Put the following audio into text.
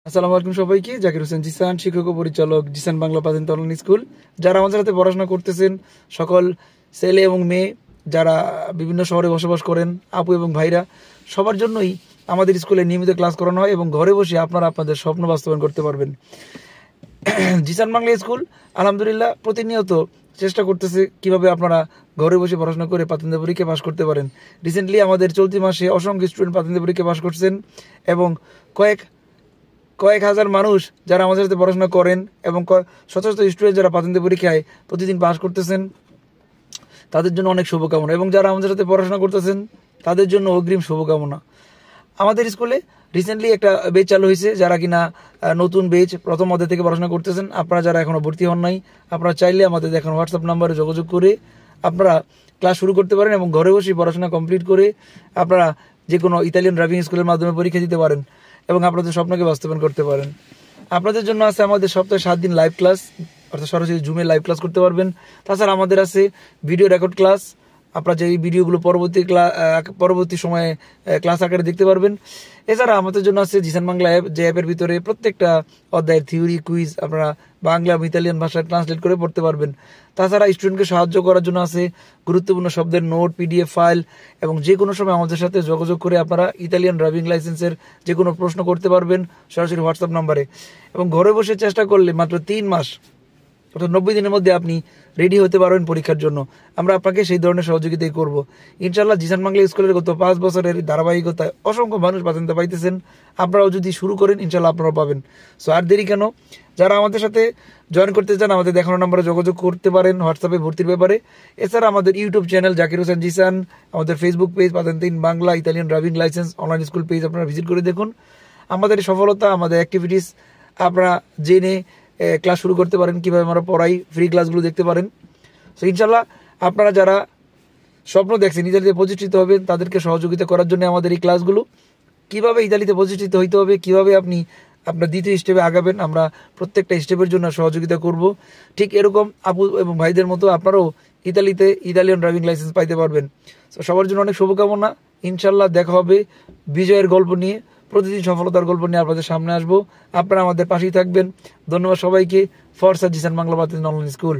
আসসালামু আলাইকুম সবাইকে। জাকির হোসেন জিসান, শিক্ষক ও পরিচালক, জিসান বাংলা প্রাচীন অনলাইন স্কুল। যারা আমাদের সাথে পড়াশোনা করতেছেন, সকল ছেলে এবং মেয়ে যারা বিভিন্ন শহরে বসবাস করেন, আপু এবং ভাইরা, সবার জন্যই আমাদের স্কুলে নিয়মিত ক্লাস করানো হয় এবং ঘরে বসে আপনারা আপনাদের স্বপ্ন বাস্তবায়ন করতে পারবেন। জিসান বাংলা স্কুল আলহামদুলিল্লাহ প্রতিনিয়ত চেষ্টা করতেছে কিভাবে আপনারা ঘরে বসে পড়াশোনা করে প্রাথমিক পরীক্ষা পাশ করতে পারেন। রিসেন্টলি আমাদের চলতি মাসে অসংখ্য স্টুডেন্ট প্রাথমিক পরীক্ষা পাশ করছেন এবং কয়েক হাজার মানুষ যারা আমাদের সাথে পড়াশোনা করেন এবং শত শত স্টুডেন্ট যারা প্রাথমিক পরীক্ষায় প্রতিদিন পাশ করতেছেন, তাদের জন্য অনেক শুভকামনা। এবং যারা আমাদের সাথে পড়াশোনা করতেছেন তাদের জন্য অগ্রিম শুভকামনা। আমাদের স্কুলে রিসেন্টলি একটা বেচ চালু হয়েছে, যারা কিনা নতুন বেচ প্রথম অধ্যায় থেকে পড়াশোনা করতেছেন। আপনারা যারা এখনও ভর্তি হন নাই, আপনারা চাইলে আমাদের এখন হোয়াটসঅ্যাপ নাম্বারে যোগাযোগ করে আপনারা ক্লাস শুরু করতে পারেন এবং ঘরে বসে পড়াশোনা কমপ্লিট করে আপনারা যে কোনো ইতালিয়ান ড্রাইভিং স্কুলের মাধ্যমে পরীক্ষা দিতে পারেন এবং আপনাদের স্বপ্নকে বাস্তবায়ন করতে পারেন। আপনাদের জন্য আছে আমাদের সপ্তাহে 7 দিন লাইভ ক্লাস, অর্থাৎ সরাসরি জুমে লাইভ ক্লাস করতে পারবেন। তাছাড়া আমাদের আছে ভিডিও রেকর্ড ক্লাস, আপনারা যে ভিডিওগুলো পরবর্তী সময়ে ক্লাস আকারে দেখতে পারবেন। এছাড়া আমাদের জন্য আছে জিসান বাংলা অ্যাপ, যে অ্যাপের ভিতরে প্রত্যেকটা অধ্যায়ের থিওরি কুইজ আপনারা বাংলা ইতালিয়ান ভাষায় ট্রান্সলেট করে পড়তে পারবেন। তাছাড়া স্টুডেন্টকে সাহায্য করার জন্য আছে গুরুত্বপূর্ণ শব্দের নোট, পিডিএফ ফাইল, এবং যে কোনো সময় আমাদের সাথে যোগাযোগ করে আপনারা ইতালিয়ান ড্রাইভিং লাইসেন্সের যে কোনো প্রশ্ন করতে পারবেন সরাসরি হোয়াটসঅ্যাপ নাম্বারে। এবং ঘরে বসে চেষ্টা করলে মাত্র 3 মাস অর্থাৎ 90 দিনের মধ্যে আপনি রেডি হতে পারবেন পরীক্ষার জন্য। আমরা আপনাকে সেই ধরনের সহযোগিতাই করব ইনশাআল্লাহ। জিসান বাংলা স্কুলের গত 5 বছরের ধারাবাহিকতায় অসংখ্য মানুষ প্রাধান্য পাইতেছেন। আপনারাও যদি শুরু করেন ইনশাআল্লাহ আপনারাও পাবেন। সো আর দেরি কেন? যারা আমাদের সাথে জয়েন করতে চান আমাদের দেখানো নাম্বারে যোগাযোগ করতে পারেন হোয়াটসঅ্যাপে ভর্তির ব্যাপারে। এছাড়া আমাদের ইউটিউব চ্যানেল জাকির হোসেন জিসান, আমাদের ফেসবুক পেজ প্রাথমিক Bangla Italian driving licence online school page আপনারা ভিজিট করে দেখুন। আমাদের সফলতা, আমাদের অ্যাক্টিভিটিস আপনারা জেনে ক্লাস শুরু করতে পারেন, কীভাবে আমরা পড়াই, ফ্রি ক্লাসগুলো দেখতে পারেন। সো ইনশাল্লাহ আপনারা যারা স্বপ্ন দেখছেন ইতালিতে প্রতিষ্ঠিত হবেন, তাদেরকে সহযোগিতা করার জন্য আমাদের এই ক্লাসগুলো। কীভাবে ইতালিতে প্রতিষ্ঠিত হইতে হবে, কীভাবে আপনি আপনার দ্বিতীয় স্টেপে আগাবেন, আমরা প্রত্যেকটা স্টেপের জন্য সহযোগিতা করব। ঠিক এরকম আপু এবং ভাইদের মতো আপনারাও ইতালিতে ইতালিয়ান ড্রাইভিং লাইসেন্স পাইতে পারবেন। সো সবার জন্য অনেক শুভকামনা। ইনশাল্লাহ দেখা হবে বিজয়ের গল্প নিয়ে, প্রতিদিন সফলতার গল্প নিয়ে আপনাদের সামনে আসবো। আপনারা আমাদের পাশেই থাকবেন। ধন্যবাদ সবাইকে। ফরসা জিসান বাংলা প্রাথমিক অনলাইন স্কুল।